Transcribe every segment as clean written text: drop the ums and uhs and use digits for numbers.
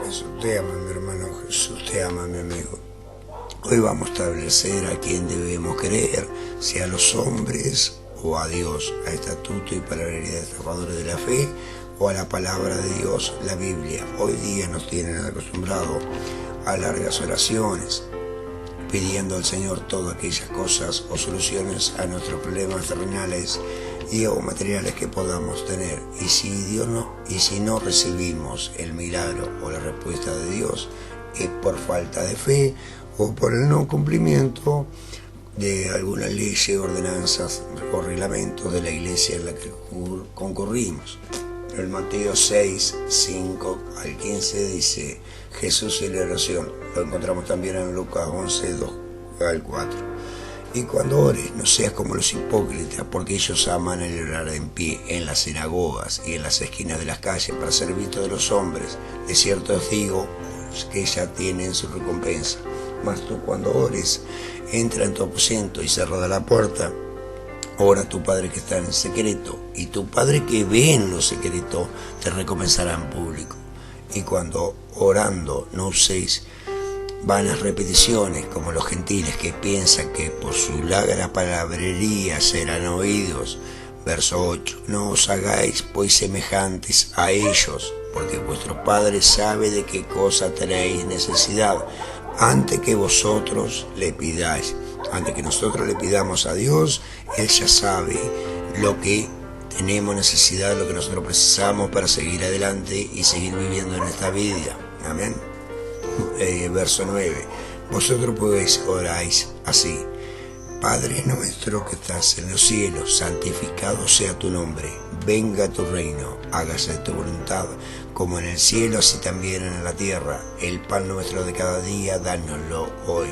Jesús te ama, mi hermano, Jesús te ama, mi amigo. Hoy vamos a establecer a quién debemos creer, si a los hombres o a Dios, a estatuto y palabrería de estafadores de la fe, o a la palabra de Dios, la Biblia. Hoy día nos tienen acostumbrados a largas oraciones, pidiendo al Señor todas aquellas cosas o soluciones a nuestros problemas terrenales y o materiales que podamos tener. Y si no recibimos el milagro o la respuesta de Dios, es por falta de fe o por el no cumplimiento de algunas leyes, ordenanzas o reglamentos de la iglesia en la que concurrimos. En Mateo 6, 5 al 15 dice Jesús en la oración. Lo encontramos también en Lucas 11, 2 al 4. Y cuando ores, no seas como los hipócritas, porque ellos aman el orar en pie en las sinagogas y en las esquinas de las calles para ser vistos de los hombres. De cierto os digo que ya tienen su recompensa. Mas tú cuando ores, entra en tu aposento y cerrada la puerta, ora a tu Padre que está en secreto, y tu Padre que ve en lo secreto te recompensará en público. Y cuando orando no uséis vanas repeticiones como los gentiles que piensan que por su larga palabrería serán oídos. Verso 8. No os hagáis pues semejantes a ellos, porque vuestro Padre sabe de qué cosa tenéis necesidad antes que vosotros le pidáis. Antes que nosotros le pidamos a Dios, Él ya sabe lo que tenemos necesidad, lo que nosotros precisamos para seguir adelante y seguir viviendo en esta vida. Amén. Verso 9. Vosotros pues oráis así: Padre nuestro que estás en los cielos, santificado sea tu nombre, venga tu reino, hágase tu voluntad, como en el cielo, así también en la tierra. El pan nuestro de cada día, dánoslo hoy.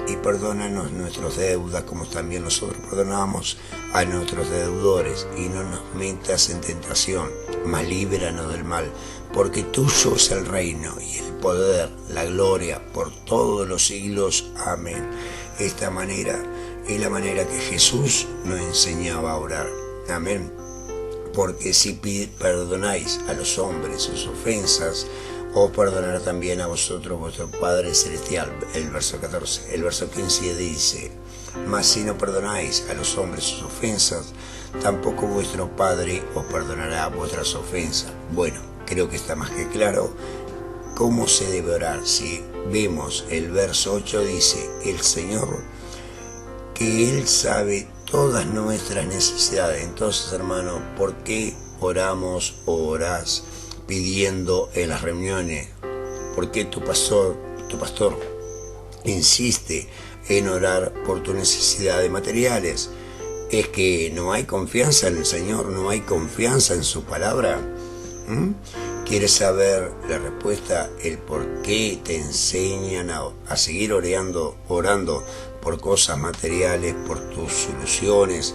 Y perdónanos nuestras deudas, como también nosotros perdonamos a nuestros deudores. Y no nos metas en tentación, mas líbranos del mal. Porque tuyo es el reino, y el poder, la gloria, por todos los siglos. Amén. Esta manera es la manera que Jesús nos enseñaba a orar. Amén. Porque si perdonáis a los hombres sus ofensas, os perdonará también a vosotros vuestro Padre Celestial. El verso 14. El verso 15 dice: mas si no perdonáis a los hombres sus ofensas, tampoco vuestro Padre os perdonará vuestras ofensas. Bueno, creo que está más que claro cómo se debe orar. Si vemos el verso 8, dice el Señor que Él sabe todas nuestras necesidades. Entonces, hermano, ¿por qué oramos o orás pidiendo en las reuniones? ¿Por qué tu pastor insiste en orar por tus necesidades materiales? ¿Es que no hay confianza en el Señor? ¿No hay confianza en su palabra? ¿Quieres saber la respuesta? El por qué te enseñan a seguir orando por cosas materiales, por tus soluciones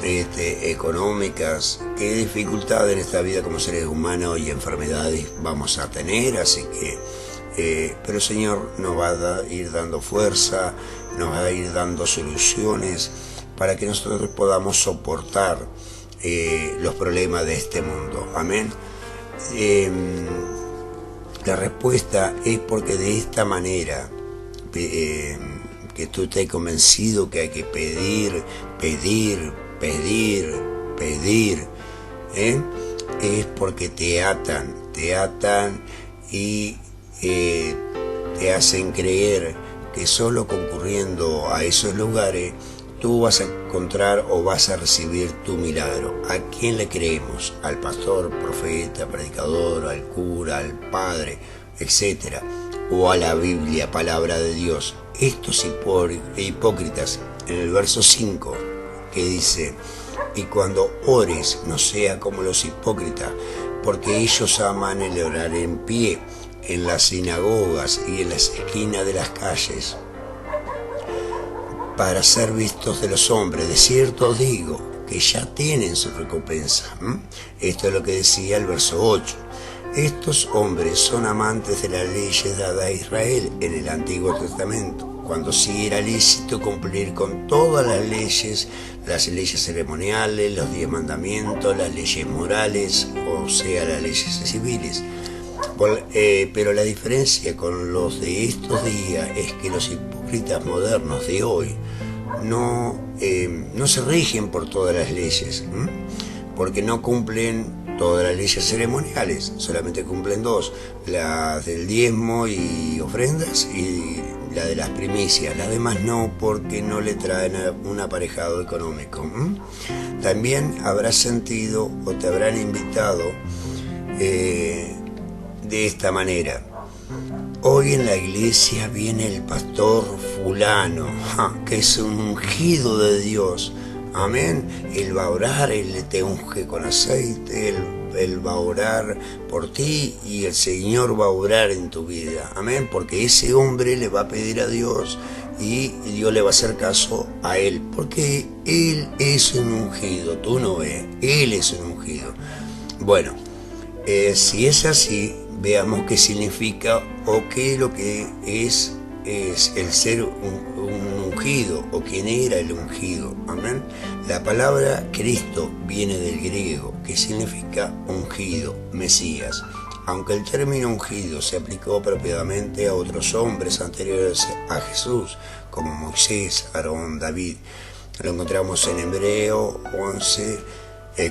económicas. Qué dificultad en esta vida como seres humanos y enfermedades vamos a tener, así que pero el Señor nos va a ir dando fuerza, nos va a ir dando soluciones para que nosotros podamos soportar los problemas de este mundo. Amén. La respuesta es porque de esta manera que tú estés convencido que hay que pedir, es porque te atan y te hacen creer que solo concurriendo a esos lugares tú vas a encontrar o vas a recibir tu milagro. ¿A quién le creemos? ¿Al pastor, profeta, predicador, al cura, al padre, etcétera? ¿O a la Biblia, palabra de Dios? Estos hipócritas, en el verso 5, que dice: y cuando ores, no sea como los hipócritas, porque ellos aman el orar en pie, en las sinagogas y en las esquinas de las calles, para ser vistos de los hombres. De cierto os digo que ya tienen su recompensa. Esto es lo que decía el verso 8. Estos hombres son amantes de las leyes dadas a Israel en el Antiguo Testamento, cuando sí era lícito cumplir con todas las leyes ceremoniales, los 10 mandamientos, las leyes morales, o sea, las leyes civiles. Pero la diferencia con los de estos días es que los hipócritas modernos de hoy no se rigen por todas las leyes, porque no cumplen todas las leyes ceremoniales, solamente cumplen dos: la del diezmo y ofrendas y la de las primicias. Las demás no, porque no le traen un aparejado económico. También habrás sentido o te habrán invitado de esta manera: hoy en la iglesia viene el pastor fulano, que es un ungido de Dios. Amén. Él va a orar, Él te unge con aceite, Él va a orar por ti y el Señor va a orar en tu vida. Amén. Porque ese hombre le va a pedir a Dios y Dios le va a hacer caso a Él. Porque Él es un ungido, tú no ves, Él es un ungido. Bueno, si es así, veamos qué significa o qué es lo que es el ser un ungido, o quién era el ungido. Amén. La palabra Cristo viene del griego, que significa ungido, Mesías. Aunque el término ungido se aplicó apropiadamente a otros hombres anteriores a Jesús, como Moisés, Aarón, David, lo encontramos en Hebreo 11,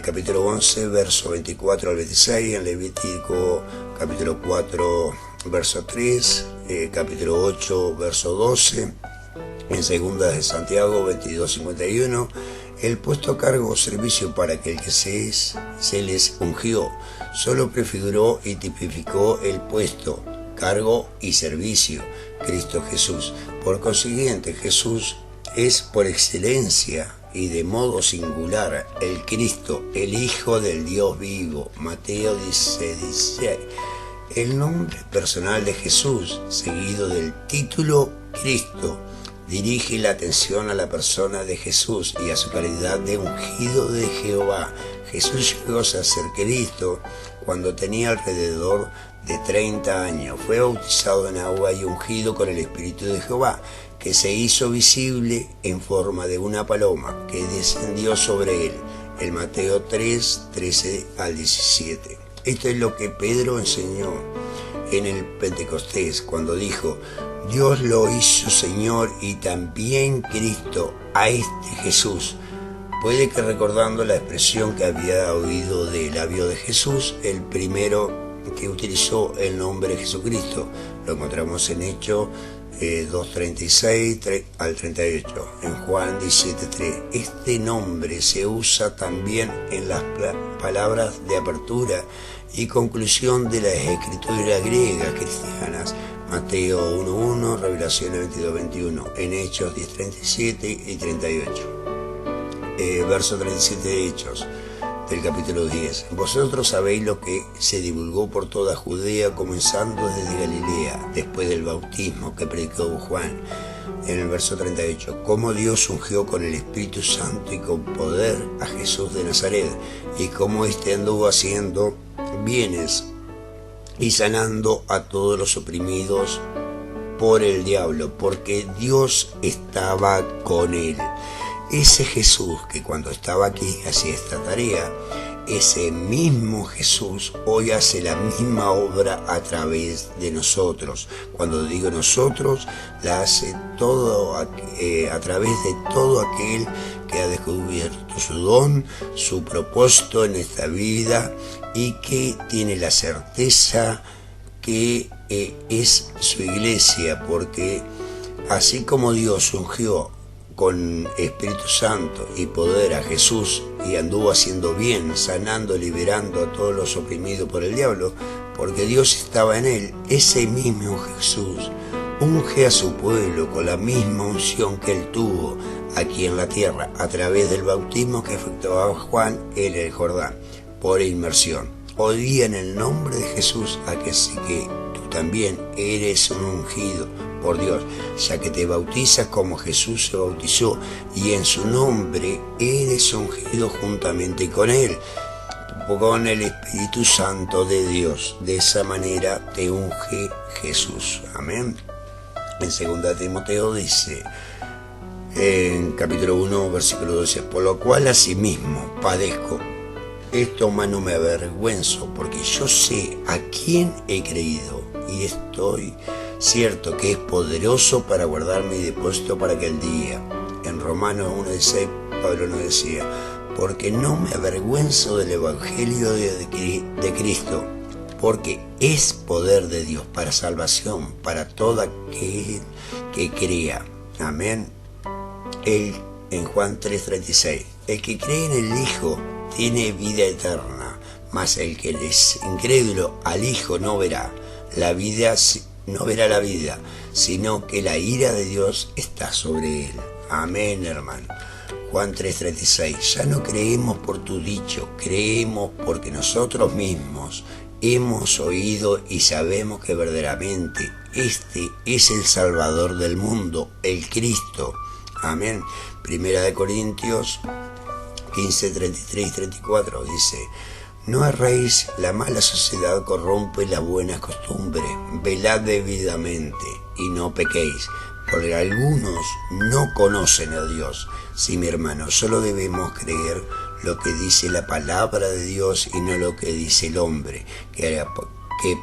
capítulo 11, verso 24 al 26, en Levítico capítulo 4, verso 3, capítulo 8, verso 12, en Segunda de Santiago 22, 51, el puesto a cargo o servicio para aquel que se les ungió solo prefiguró y tipificó el puesto, cargo y servicio, Cristo Jesús. Por consiguiente, Jesús es por excelencia y de modo singular el Cristo, el Hijo del Dios vivo. Mateo dice el nombre personal de Jesús, seguido del título Cristo, dirige la atención a la persona de Jesús y a su calidad de ungido de Jehová. Jesús llegó a ser Cristo cuando tenía alrededor de 30 años. Fue bautizado en agua y ungido con el Espíritu de Jehová, que se hizo visible en forma de una paloma que descendió sobre él. En Mateo 3, 13 al 17. Esto es lo que Pedro enseñó en el Pentecostés, cuando dijo: Dios lo hizo Señor y también Cristo a este Jesús. Puede que recordando la expresión que había oído del labio de Jesús, el primero que utilizó el nombre de Jesucristo. Lo encontramos en Hechos 2:36 al 38, en Juan 17:3. Este nombre se usa también en las palabras de apertura y conclusión de las escrituras griegas cristianas. Mateo 1:1, Revelaciones 22:21, en Hechos 10:37 y 38. Verso 37 de Hechos, del capítulo 10. Vosotros sabéis lo que se divulgó por toda Judea, comenzando desde Galilea, después del bautismo que predicó Juan. En el verso 38, cómo Dios ungió con el Espíritu Santo y con poder a Jesús de Nazaret, y cómo éste anduvo haciendo bienes y sanando a todos los oprimidos por el diablo, porque Dios estaba con él. Ese Jesús que cuando estaba aquí hacía esta tarea, ese mismo Jesús hoy hace la misma obra a través de nosotros. Cuando digo nosotros, la hace todo a través de todo aquel que ha descubierto su don, su propósito en esta vida y que tiene la certeza que es su iglesia, porque así como Dios ungió con Espíritu Santo y poder a Jesús y anduvo haciendo bien, sanando, liberando a todos los oprimidos por el diablo, porque Dios estaba en él, ese mismo Jesús unge a su pueblo con la misma unción que él tuvo aquí en la tierra, a través del bautismo que efectuaba Juan en el Jordán, por inmersión. Hoy día, en el nombre de Jesús, así que tú también eres un ungido por Dios, ya que te bautizas como Jesús se bautizó, y en su nombre eres ungido juntamente con él, con el Espíritu Santo de Dios. De esa manera te unge Jesús. Amén. En 2 Timoteo dice, en capítulo 1, versículo 12, por lo cual asimismo padezco esto más no me avergüenzo, porque yo sé a quién he creído y estoy cierto que es poderoso para guardar mi depósito para aquel día. En Romanos 1:16 Pablo nos decía, porque no me avergüenzo del Evangelio de Cristo, porque es poder de Dios para salvación, para todo aquel que crea. Amén. En Juan 3:36, el que cree en el Hijo tiene vida eterna, mas el que es incrédulo al Hijo no verá la vida, sino que la ira de Dios está sobre él. Amén, hermano. Juan 3:36, ya no creemos por tu dicho, creemos porque nosotros mismos hemos oído y sabemos que verdaderamente este es el Salvador del mundo, el Cristo. Amén. Primera de Corintios 15:33-34 dice, no erréis, la mala sociedad corrompe las buenas costumbres, velad debidamente y no pequéis, porque algunos no conocen a Dios. Sí, mi hermano, solo debemos creer lo que dice la palabra de Dios y no lo que dice el hombre, que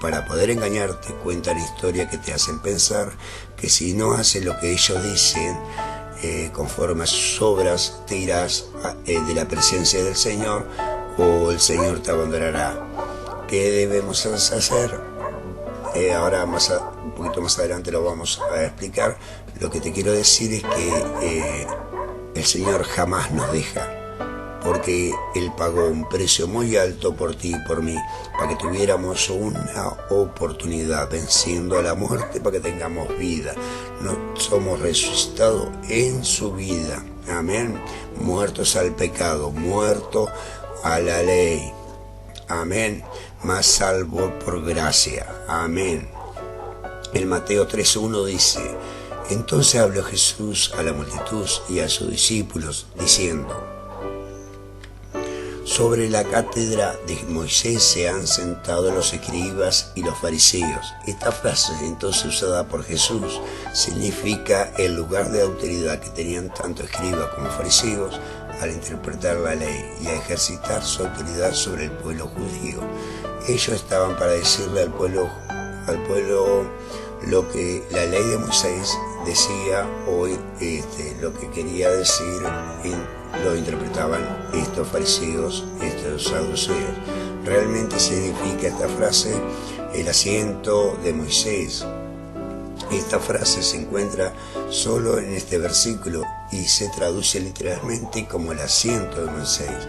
para poder engañarte cuentan historias que te hacen pensar que si no haces lo que ellos dicen, conforme a sus obras, te irás de la presencia del Señor o el Señor te abandonará. ¿Qué debemos hacer? Ahora un poquito más adelante lo vamos a explicar. Lo que te quiero decir es que el Señor jamás nos deja, porque Él pagó un precio muy alto por ti y por mí, para que tuviéramos una oportunidad venciendo a la muerte, para que tengamos vida. No somos resucitados en su vida. Amén. Muertos al pecado, muertos a la ley. Amén. Más salvo por gracia. Amén. En Mateo 3:1 dice, entonces habló Jesús a la multitud y a sus discípulos, diciendo, sobre la cátedra de Moisés se han sentado los escribas y los fariseos. Esta frase, entonces usada por Jesús, significa el lugar de autoridad que tenían tanto escribas como fariseos al interpretar la ley y a ejercitar su autoridad sobre el pueblo judío. Ellos estaban para decirle al pueblo lo que la ley de Moisés decía, hoy lo que quería decir, lo interpretaban estos fariseos, estos saduceos. Realmente significa esta frase el asiento de Moisés. Esta frase se encuentra solo en este versículo y se traduce literalmente como el asiento de Moisés.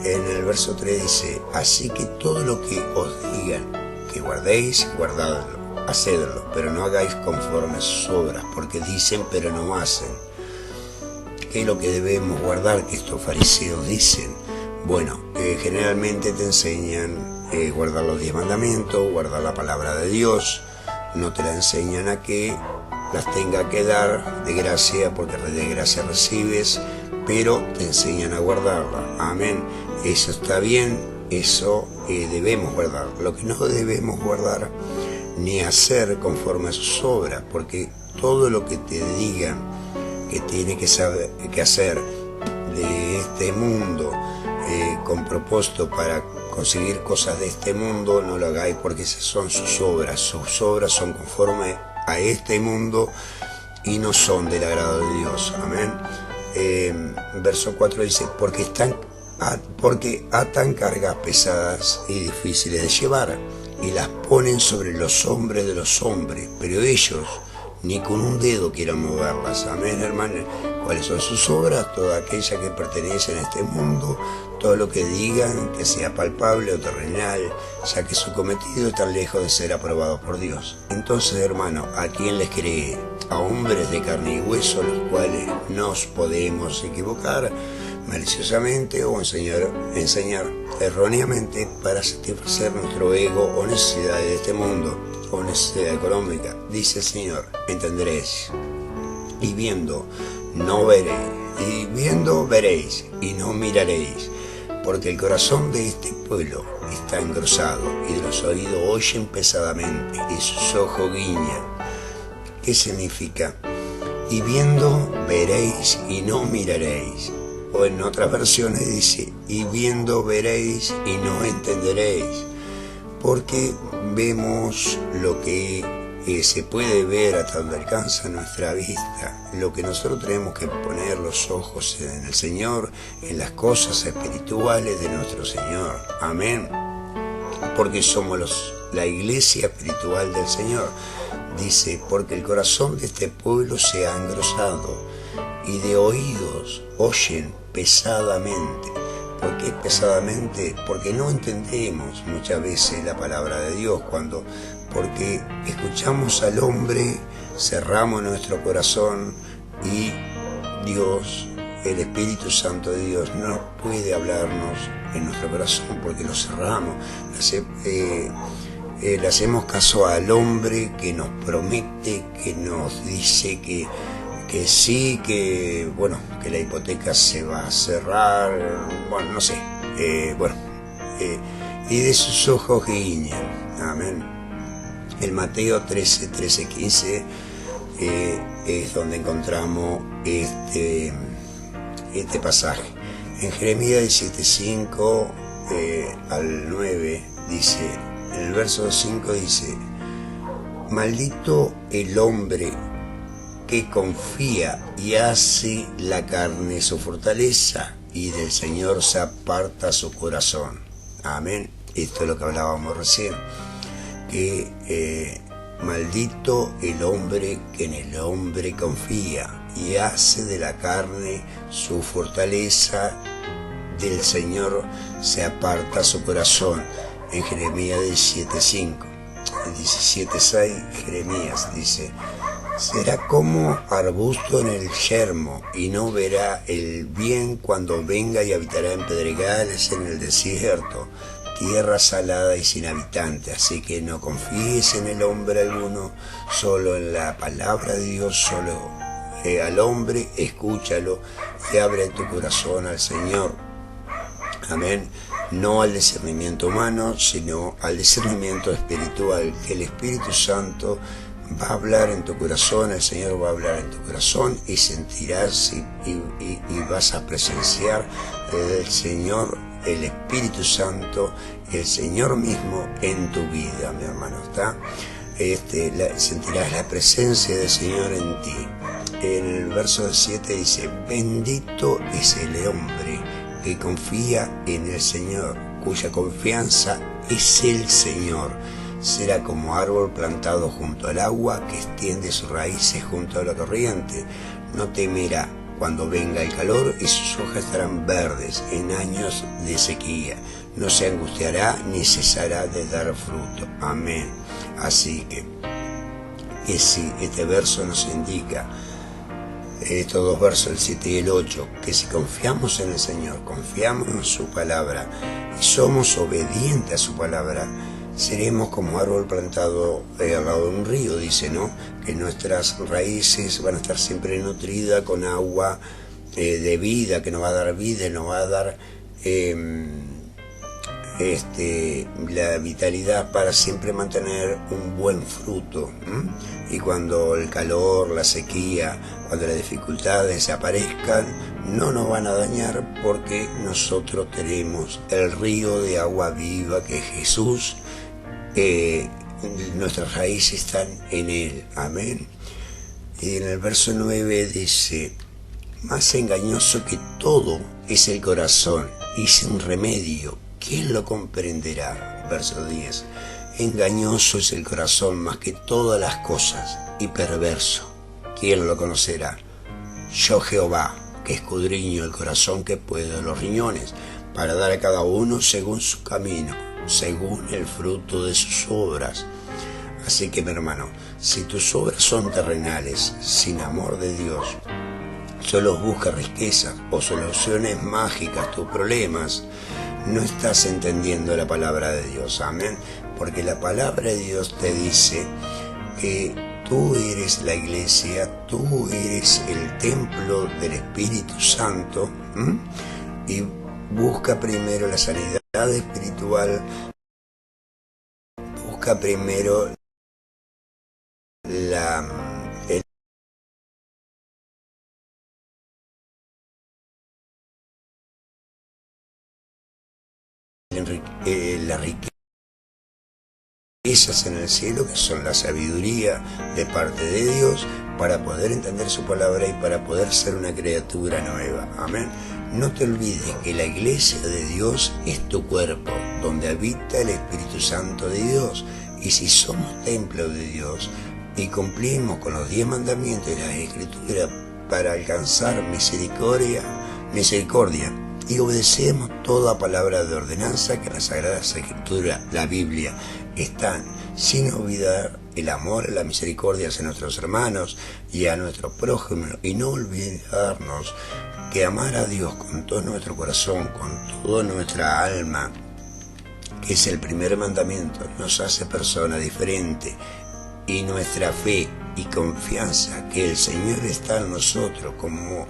En el verso 3 dice, así que todo lo que os digan que guardéis, guardadlo, hacedlo, pero no hagáis conforme a sus obras, porque dicen pero no hacen. ¿Qué es lo que debemos guardar que estos fariseos dicen? Bueno, generalmente te enseñan guardar los 10 mandamientos, guardar la palabra de Dios. No te la enseñan a que las tenga que dar de gracia, porque de gracia recibes, pero te enseñan a guardarla. Amén. Eso está bien, eso debemos guardar. Lo que no debemos guardar ni hacer conforme a sus obras, porque todo lo que te digan que tiene que hacer de este mundo con propósito para conseguir cosas de este mundo, no lo hagáis, porque esas son sus obras son conforme a este mundo y no son del agrado de Dios. Amén. Verso 4 dice, porque atan cargas pesadas y difíciles de llevar y las ponen sobre los hombres de los hombres, pero ellos ni con un dedo quieran moverlas. Amén, hermanos. ¿Cuáles son sus obras? Todas aquellas que pertenecen a este mundo, todo lo que digan que sea palpable o terrenal, ya que su cometido está lejos de ser aprobado por Dios. Entonces, hermano, ¿a quién les cree? A hombres de carne y hueso, los cuales nos podemos equivocar maliciosamente o enseñar erróneamente para satisfacer nuestro ego o necesidades de este mundo o necesidad económica. Dice el Señor, entenderéis, y viendo veréis y no miraréis, porque el corazón de este pueblo está engrosado y de los oídos oyen pesadamente y sus ojos guiñan. ¿Qué significa? Y viendo veréis y no miraréis. O en otras versiones dice, y viendo veréis y no entenderéis, porque vemos lo que se puede ver hasta donde alcanza nuestra vista. Lo que nosotros tenemos que poner los ojos en el Señor, en las cosas espirituales de nuestro Señor. Amén. Porque somos la iglesia espiritual del Señor. Dice, porque el corazón de este pueblo se ha engrosado y de oídos oyen pesadamente. ¿Por qué pesadamente? Porque no entendemos muchas veces la palabra de Dios, porque escuchamos al hombre, cerramos nuestro corazón y Dios, el Espíritu Santo de Dios, no puede hablarnos en nuestro corazón porque lo cerramos. Le hacemos caso al hombre que nos promete, que nos dice que sí, que la hipoteca se va a cerrar, no sé, y de sus ojos guiñan. Amén. El Mateo 13:15 es donde encontramos este pasaje. En Jeremías 17:5 al 9 dice, en el verso 5 dice, maldito el hombre que confía y hace la carne su fortaleza, y del Señor se aparta su corazón. Amén. Esto es lo que hablábamos recién, que maldito el hombre que en el hombre confía y hace de la carne su fortaleza, del Señor se aparta su corazón. En Jeremías 17:5, 17:6, Jeremías dice, será como arbusto en el yermo, y no verá el bien cuando venga, y habitará en pedregales en el desierto, tierra salada y sin habitante. Así que no confíes en el hombre alguno, solo en la palabra de Dios, solo al hombre, escúchalo y abre tu corazón al Señor. Amén. No al discernimiento humano, sino al discernimiento espiritual, que el Espíritu Santo va a hablar en tu corazón, el Señor va a hablar en tu corazón, y sentirás y vas a presenciar el Señor, el Espíritu Santo, el Señor mismo en tu vida, mi hermano, ¿está? Sentirás la presencia del Señor en ti. En el verso 7 dice, bendito es el hombre que confía en el Señor, cuya confianza es el Señor. Será como árbol plantado junto al agua, que extiende sus raíces junto a la corriente. No temerá cuando venga el calor, y sus hojas estarán verdes en años de sequía. No se angustiará ni cesará de dar fruto. Amén. Así que sí, este verso nos indica, estos dos versos, el 7 y el 8, que si confiamos en el Señor, confiamos en su palabra y somos obedientes a su palabra, seremos como árbol plantado al lado de un río, dice, ¿no? Que nuestras raíces van a estar siempre nutridas con agua de vida, que nos va a dar vida, nos va a dar la vitalidad para siempre mantener un buen fruto. Y cuando el calor, la sequía, cuando las dificultades aparezcan, no nos van a dañar, porque nosotros tenemos el río de agua viva que es Jesús. Nuestras raíces están en Él. Amén. Y en el verso 9 dice, más engañoso que todo es el corazón, y sin remedio, ¿quién lo comprenderá? Verso 10, engañoso es el corazón más que todas las cosas, y perverso, ¿quién lo conocerá? Yo Jehová, que escudriño el corazón, que puedo los riñones, para dar a cada uno según su camino, según el fruto de sus obras. Así que, mi hermano, si tus obras son terrenales, sin amor de Dios, solo buscas riquezas o soluciones mágicas, tus problemas, no estás entendiendo la palabra de Dios. Amén. Porque la palabra de Dios te dice que tú eres la iglesia, tú eres el templo del Espíritu Santo. Y busca primero la sanidad espiritual, busca primero las riquezas en el cielo, que son la sabiduría de parte de Dios, para poder entender su palabra y para poder ser una criatura nueva. Amén. No te olvides que la iglesia de Dios es tu cuerpo, donde habita el Espíritu Santo de Dios. Y si somos templo de Dios y cumplimos con los 10 mandamientos de la Escritura para alcanzar misericordia, y obedecemos toda palabra de ordenanza que en la Sagrada Escritura, la Biblia, están, sin olvidar el amor, la misericordia hacia nuestros hermanos y a nuestro prójimo, y no olvidarnos que amar a Dios con todo nuestro corazón, con toda nuestra alma, que es el primer mandamiento, nos hace persona diferente, y nuestra fe y confianza que el Señor está en nosotros, como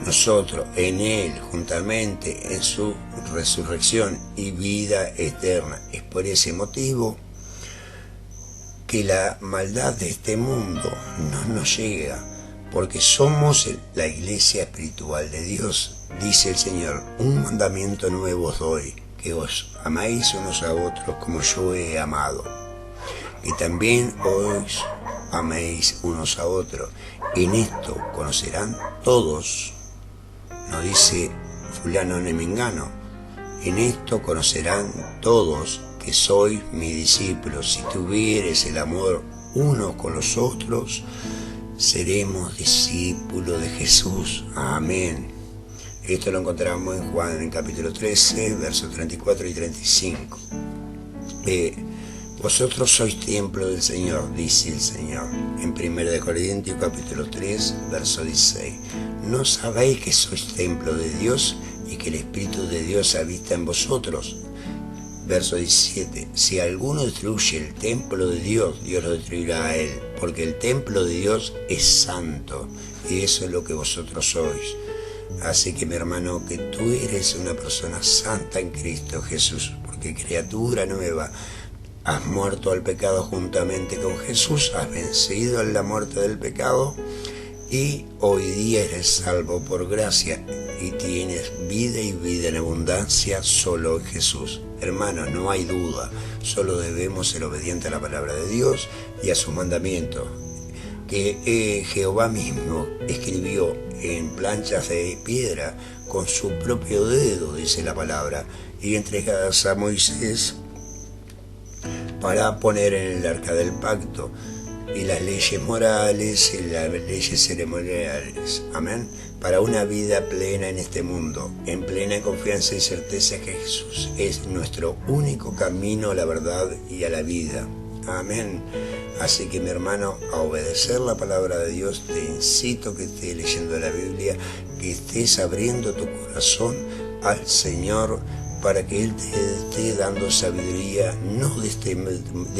nosotros en Él, juntamente en su resurrección y vida eterna. Es por ese motivo que la maldad de este mundo no nos llega, porque somos la iglesia espiritual de Dios. Dice el Señor: un mandamiento nuevo os doy, que os améis unos a otros como yo he amado, y también os améis unos a otros. En esto conocerán todos, no dice fulano ni mengano, en esto conocerán todos que sois mis discípulos, si tuviereis el amor unos con los otros. Seremos discípulos de Jesús. Amén. Esto lo encontramos en Juan, en capítulo 13, versos 34 y 35. Vosotros sois templo del Señor, dice el Señor, en 1 Corintios capítulo 3, verso 16. ¿No sabéis que sois templo de Dios y que el Espíritu de Dios habita en vosotros? Verso 17. Si alguno destruye el templo de Dios, Dios lo destruirá a él, porque el templo de Dios es santo, y eso es lo que vosotros sois. Así que, mi hermano, que tú eres una persona santa en Cristo Jesús, porque criatura nueva, has muerto al pecado juntamente con Jesús, has vencido en la muerte del pecado, y hoy día eres salvo por gracia y tienes vida y vida en abundancia solo en Jesús. Hermano, no hay duda, solo debemos ser obedientes a la palabra de Dios y a sus mandamientos, que Jehová mismo escribió en planchas de piedra con su propio dedo, dice la palabra, y entregadas a Moisés para poner en el arca del pacto, y las leyes morales y las leyes ceremoniales, amén, para una vida plena en este mundo, en plena confianza y certeza que Jesús es nuestro único camino a la verdad y a la vida, amén. Así que, mi hermano, a obedecer la palabra de Dios, te incito que estés leyendo la Biblia, que estés abriendo tu corazón al Señor, para que Él te esté dando sabiduría, no de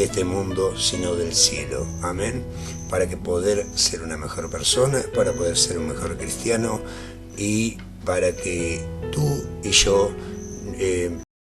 este mundo, sino del cielo. Amén. Para que poder ser una mejor persona, para poder ser un mejor cristiano, y para que tú y yo